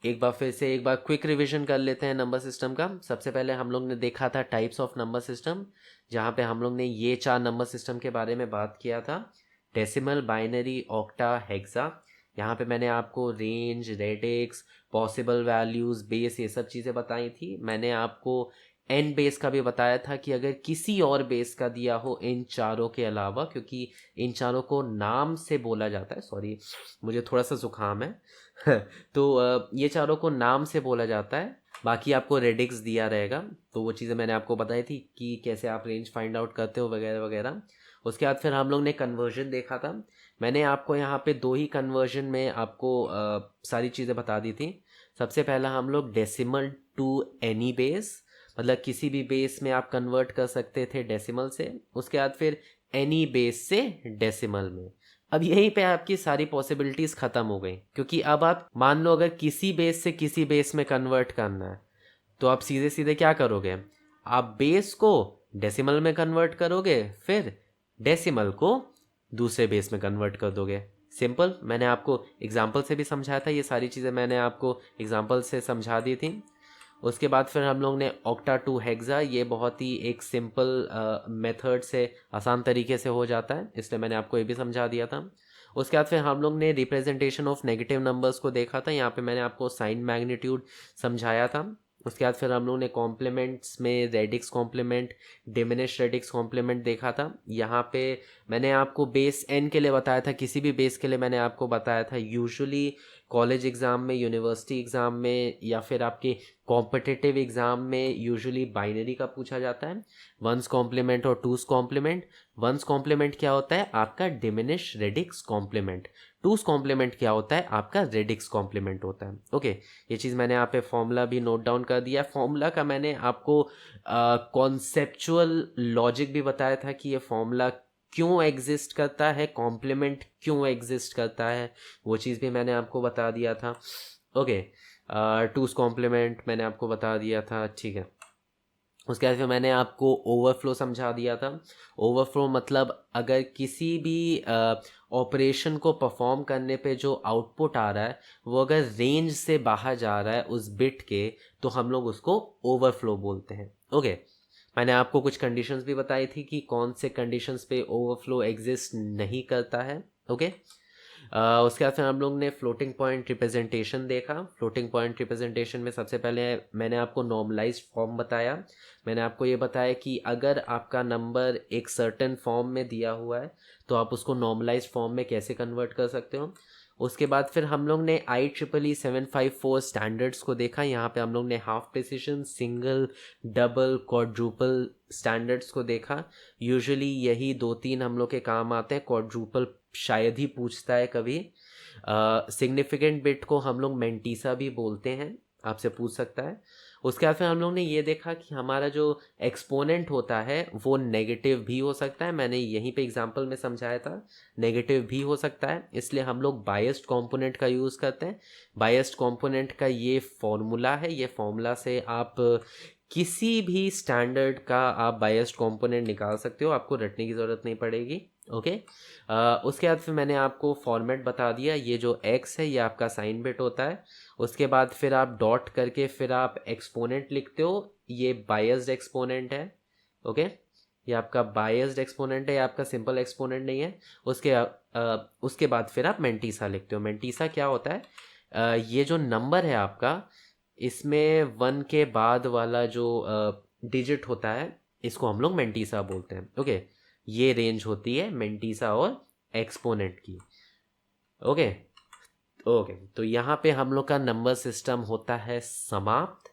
एक बार फिर से एक बार क्विक रिवीजन कर लेते हैं नंबर सिस्टम का। सबसे पहले हम लोग ने देखा था टाइप्स ऑफ नंबर सिस्टम, जहाँ पे हम लोग ने ये 4 नंबर सिस्टम के बारे में बात किया था। Decimal, binary, octa, hexa. यहाँ पे मैंने आपको range, radix, possible values, base, ये सब चीज़ें बताई थी। मैंने आपको एन बेस का भी बताया था कि अगर किसी और बेस का दिया हो इन चारों के अलावा, क्योंकि इन चारों को नाम से बोला जाता है, सॉरी मुझे थोड़ा सा जुकाम है तो ये चारों को नाम से बोला जाता है। बाकी आपको रेडिक्स दिया रहेगा, तो वो चीज़ें मैंने आपको बताई थी कि कैसे आप रेंज फाइंड आउट करते हो वगैरह वगैरह। उसके बाद फिर हम लोग ने कन्वर्जन देखा था। मैंने आपको यहाँ पे 2 ही कन्वर्जन में आपको सारी चीज़ें बता दी थी। सबसे पहला हम लोग डेसिमल टू एनी बेस, मतलब किसी भी बेस में आप कन्वर्ट कर सकते थे डेसिमल से। उसके बाद फिर एनी बेस से डेसिमल में। अब यहीं पे आपकी सारी पॉसिबिलिटीज़ ख़त्म हो गई, क्योंकि अब आप मान लो अगर किसी बेस से किसी बेस में कन्वर्ट करना है, तो आप सीधे सीधे क्या करोगे, आप बेस को डेसिमल में कन्वर्ट करोगे, फिर डेसिमल को दूसरे बेस में कन्वर्ट कर दोगे। सिंपल। मैंने आपको एग्जाम्पल से भी समझाया था, ये सारी चीज़ें मैंने आपको एग्जाम्पल से समझा दी थी। उसके बाद फिर हम लोग ने ऑक्टा टू हेक्सा, ये बहुत ही एक सिंपल मेथड से आसान तरीके से हो जाता है, इसलिए मैंने आपको ये भी समझा दिया था। उसके बाद फिर हम लोग ने रिप्रेजेंटेशन ऑफ नेगेटिव नंबर्स को देखा था, यहाँ पे मैंने आपको साइन मैग्नीट्यूड समझाया था। उसके बाद फिर हम लोग ने कॉम्प्लीमेंट्स में radix complement, diminish radix complement देखा था। यहाँ पे मैंने आपको बेस एन के लिए बताया था, किसी भी बेस के लिए मैंने आपको बताया था यूजुअली कॉलेज एग्ज़ाम में, यूनिवर्सिटी एग्ज़ाम में, या फिर आपके कॉम्पिटिटिव एग्ज़ाम में यूजुअली बाइनरी का पूछा जाता है, वंस कॉम्प्लीमेंट और टूस कॉम्प्लीमेंट। वंस कॉम्प्लीमेंट क्या होता है आपका डिमिनिश रेडिक्स कॉम्प्लीमेंट, टूस कॉम्प्लीमेंट क्या होता है आपका रेडिक्स कॉम्प्लीमेंट होता है। ओके, ये चीज़ मैंने यहाँ पे फॉर्मूला भी नोट डाउन कर दिया। फॉर्मूला का मैंने आपको कॉन्सेप्चुअल लॉजिक भी बताया था कि ये फॉर्मूला क्यों एग्जिस्ट करता है, कॉम्प्लीमेंट क्यों एग्जिस्ट करता है, वो चीज़ भी मैंने आपको बता दिया था। ओके, टूस कॉम्प्लीमेंट मैंने आपको बता दिया था, ठीक है। उसके बाद फिर मैंने आपको ओवरफ्लो समझा दिया था। ओवरफ्लो मतलब अगर किसी भी ऑपरेशन को परफॉर्म करने पे जो आउटपुट आ रहा है वो अगर रेंज से बाहर जा रहा है उस बिट के, तो हम लोग उसको ओवरफ्लो बोलते हैं। ओके, मैंने आपको कुछ कंडीशंस भी बताई थी कि कौन से कंडीशंस पे ओवरफ्लो एग्जिस्ट नहीं करता है। ओके, उसके बाद फिर हम लोग ने फ्लोटिंग पॉइंट रिप्रेजेंटेशन देखा। फ्लोटिंग पॉइंट रिप्रेजेंटेशन में सबसे पहले मैंने आपको नॉर्मलाइज्ड फॉर्म बताया। मैंने आपको ये बताया कि अगर आपका नंबर एक सर्टेन फॉर्म में दिया हुआ है तो आप उसको नॉर्मलाइज्ड फॉर्म में कैसे कन्वर्ट कर सकते हो। उसके बाद फिर हम लोग ने IEEE 754 स्टैंडर्ड्स को देखा। यहाँ पे हम लोग ने half precision, single, double, quadruple standards को देखा। यूजुअली यही 2-3 हम लोग के काम आते हैं, क्वाड्रूपल शायद ही पूछता है कभी। सिग्निफिकेंट बिट को हम लोग मेंटीसा भी बोलते हैं, आपसे पूछ सकता है। उसके बाद फिर हम लोग ने ये देखा कि हमारा जो एक्सपोनेंट होता है वो नेगेटिव भी हो सकता है। मैंने यहीं पे एग्जांपल में समझाया था, नेगेटिव भी हो सकता है, इसलिए हम लोग बायस्ड कंपोनेंट का यूज़ करते हैं। बायस्ड कंपोनेंट का ये फॉर्मूला है, ये फॉर्मूला से आप किसी भी स्टैंडर्ड का आप बायस्ड कंपोनेंट निकाल सकते हो, आपको रटने की ज़रूरत नहीं पड़ेगी। ओके, उसके बाद फिर मैंने आपको फॉर्मेट बता दिया, ये जो x है ये आपका साइन बिट होता है। उसके बाद फिर आप डॉट करके फिर आप एक्सपोनेंट लिखते हो, ये बायस्ड एक्सपोनेंट है। ओके, ये आपका बायस्ड एक्सपोनेंट है, ये आपका सिंपल एक्सपोनेंट नहीं है। उसके बाद फिर आप मेंटीसा लिखते हो। मेंटीसा क्या होता है, ये जो नंबर है आपका, इसमें 1 के बाद वाला जो डिजिट होता है इसको हम लोग मेंटीसा बोलते हैं। ओके, ये रेंज होती है मेंटीसा और एक्सपोनेंट की। ओके, ओके, तो यहाँ पे हम लोग का नंबर सिस्टम होता है समाप्त।